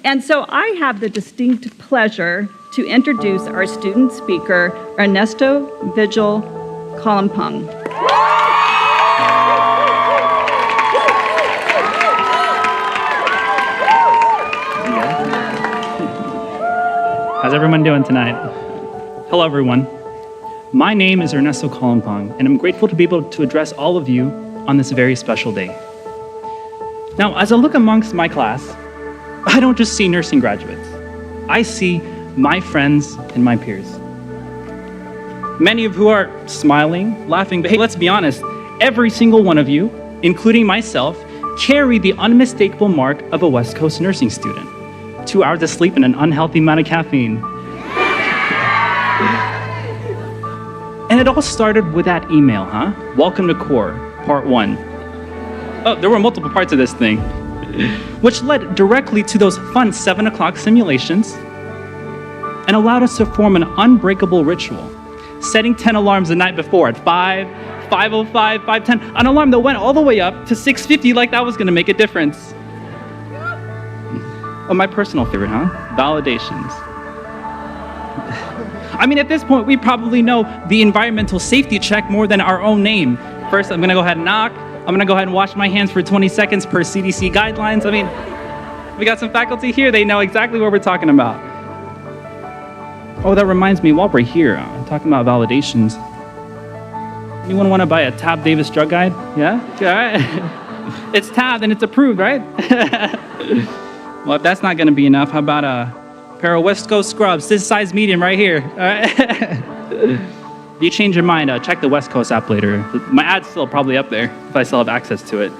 And so I have the distinct pleasure to introduce our student speaker, Ernesto Calumpang. How's everyone doing tonight? Hello, everyone. My name is Ernesto Calumpang, and I'm grateful to be able to address all of you on this very special day. Now, as I look amongst my class, I don't just see nursing graduates. I see my friends and my peers. Many of who are smiling, laughing, but hey, let's be honest, every single one of you, including myself, carry the unmistakable mark of a West Coast nursing student. 2 hours of sleep and an unhealthy amount of caffeine. And it all started with that email, huh? Welcome to Core, Part 1. Oh, there were multiple parts of this thing, which led directly to those fun 7 o'clock simulations and allowed us to form an unbreakable ritual, setting 10 alarms the night before at 5, 5:05, 5:10, an alarm that went all the way up to 6:50 like that was gonna make a difference. Oh, my personal favorite, huh? Validations. I mean, at this point, we probably know the environmental safety check more than our own name. First, I'm gonna go ahead and knock. I'm gonna go ahead and wash my hands for 20 seconds per CDC guidelines. I mean, we got some faculty here, they know exactly what we're talking about. Oh, that reminds me, while we're here, talking about validations, anyone wanna buy a Tab Davis drug guide? Yeah? All right. It's tabbed and it's approved, right? Well, if that's not gonna be enough, how about a pair of West Coast scrubs, this size medium right here, all right? If you change your mind, check the West Coast app later. My ad's still probably up there if I still have access to it.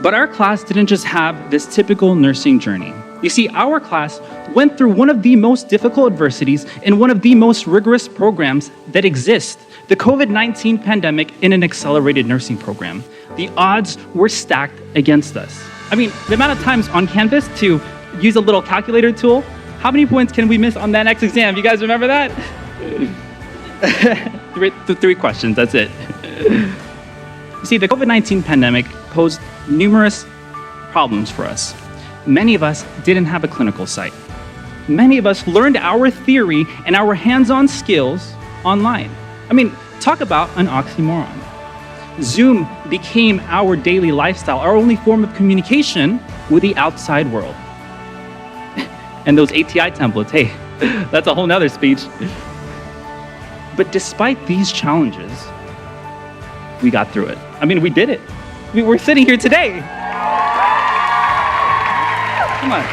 But our class didn't just have this typical nursing journey. You see, our class went through one of the most difficult adversities in one of the most rigorous programs that exist, the COVID-19 pandemic in an accelerated nursing program. The odds were stacked against us. I mean, the amount of times on Canvas to use a little calculator tool, how many points can we miss on that next exam? You guys remember that? Three questions, that's it. You see, the COVID-19 pandemic posed numerous problems for us. Many of us didn't have a clinical site. Many of us learned our theory and our hands-on skills online. I mean, talk about an oxymoron. Zoom became our daily lifestyle, our only form of communication with the outside world. And those ATI templates, hey, that's a whole nother speech. But despite these challenges, we got through it. I mean, we did it. I mean, we're sitting here today. Come on.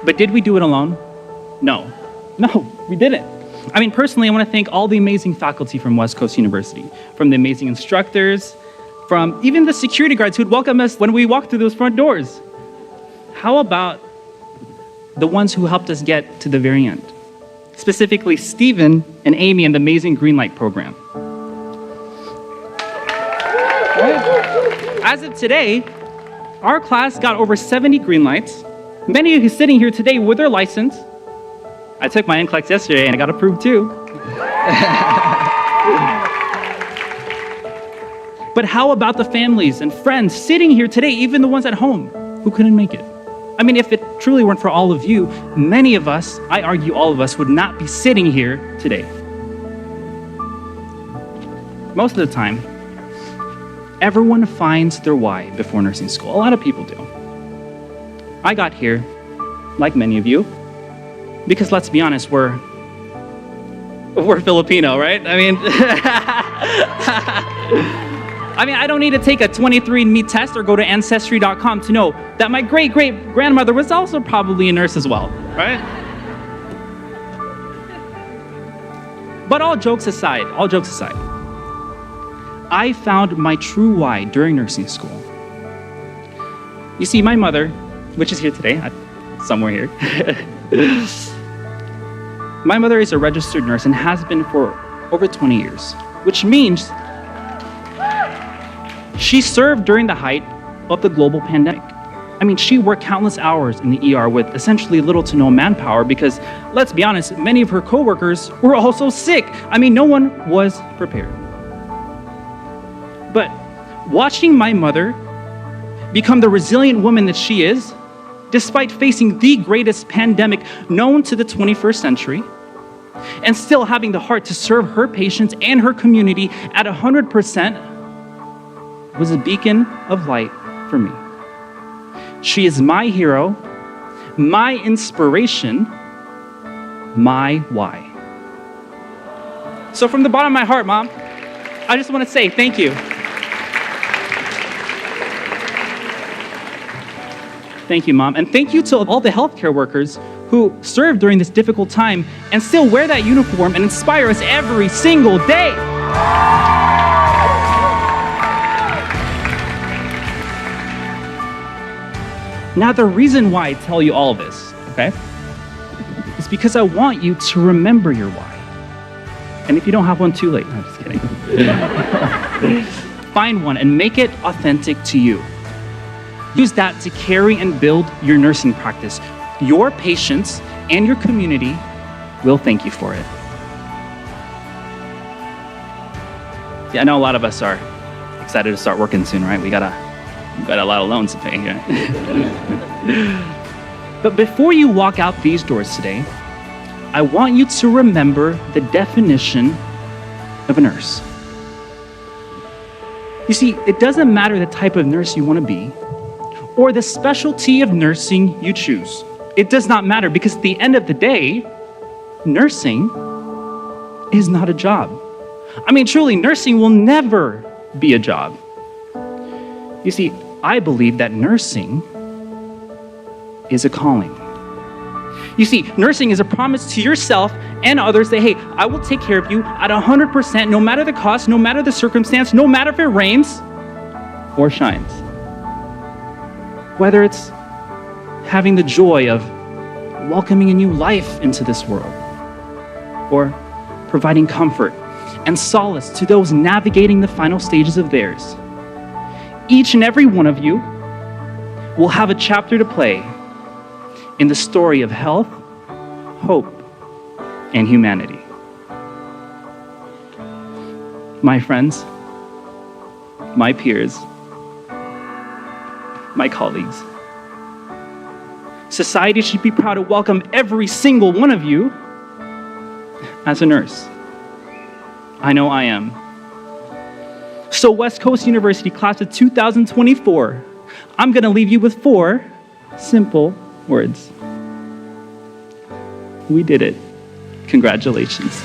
But did we do it alone? No, we didn't. I mean, personally, I want to thank all the amazing faculty from West Coast University, from the amazing instructors, from even the security guards who'd welcome us when we walked through those front doors. How about the ones who helped us get to the very end? Specifically, Stephen and Amy and the amazing Greenlight program. As of today, our class got over 70 green lights. Many of you sitting here today with their license. I took my NCLEX yesterday and I got approved too. But how about the families and friends sitting here today, even the ones at home who couldn't make it? I mean, if it truly weren't for all of you, many of us, I argue all of us, would not be sitting here today. Most of the time, everyone finds their why before nursing school. A lot of people do. I got here, like many of you, because let's be honest, we're Filipino, right? I mean, I don't need to take a 23andMe test or go to Ancestry.com to know that my great-great-grandmother was also probably a nurse as well, right? But all jokes aside, I found my true why during nursing school. You see, my mother, which is here today, somewhere here, my mother is a registered nurse and has been for over 20 years, which means she served during the height of the global pandemic. I mean, she worked countless hours in the ER with essentially little to no manpower because, let's be honest, many of her coworkers were also sick. I mean, no one was prepared. But watching my mother become the resilient woman that she is, despite facing the greatest pandemic known to the 21st century, and still having the heart to serve her patients and her community at 100%, was a beacon of light for me. She is my hero, my inspiration, my why. So from the bottom of my heart, Mom, I just want to say thank you. Thank you, Mom. And thank you to all the healthcare workers who serve during this difficult time and still wear that uniform and inspire us every single day. Now, the reason why I tell you all of this, okay, is because I want you to remember your why. And if you don't have one, too late. No, I'm just kidding. Find one and make it authentic to you. Use that to carry and build your nursing practice. Your patients and your community will thank you for it. Yeah, I know a lot of us are excited to start working soon, right? We've got a lot of loans to pay here. But before you walk out these doors today, I want you to remember the definition of a nurse. You see, it doesn't matter the type of nurse you want to be or the specialty of nursing you choose. It does not matter, because at the end of the day, nursing is not a job. I mean, truly, nursing will never be a job. You see, I believe that nursing is a calling. You see, nursing is a promise to yourself and others that, hey, I will take care of you at 100%, no matter the cost, no matter the circumstance, no matter if it rains or shines. Whether it's having the joy of welcoming a new life into this world, or providing comfort and solace to those navigating the final stages of theirs. Each and every one of you will have a chapter to play in the story of health, hope, and humanity. My friends, my peers, my colleagues, society should be proud to welcome every single one of you as a nurse. I know I am. So West Coast University Class of 2024, I'm going to leave you with 4 simple words. We did it. Congratulations.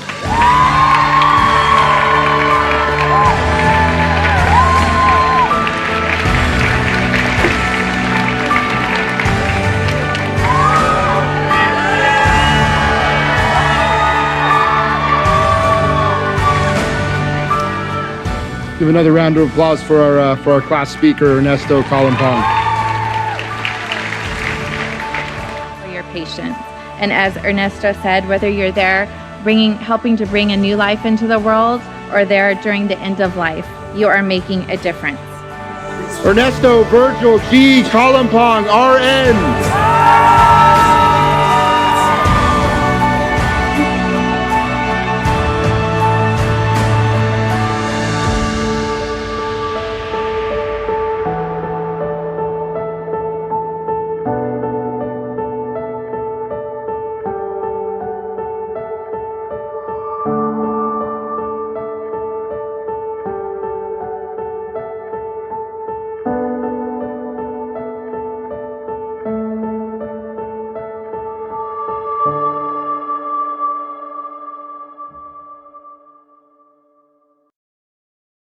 Give another round of applause for our class speaker, Ernesto Calumpang. For your patients. And as Ernesto said, whether you're there helping to bring a new life into the world or there during the end of life, you are making a difference. Ernesto Virgil G. Calumpang, RN.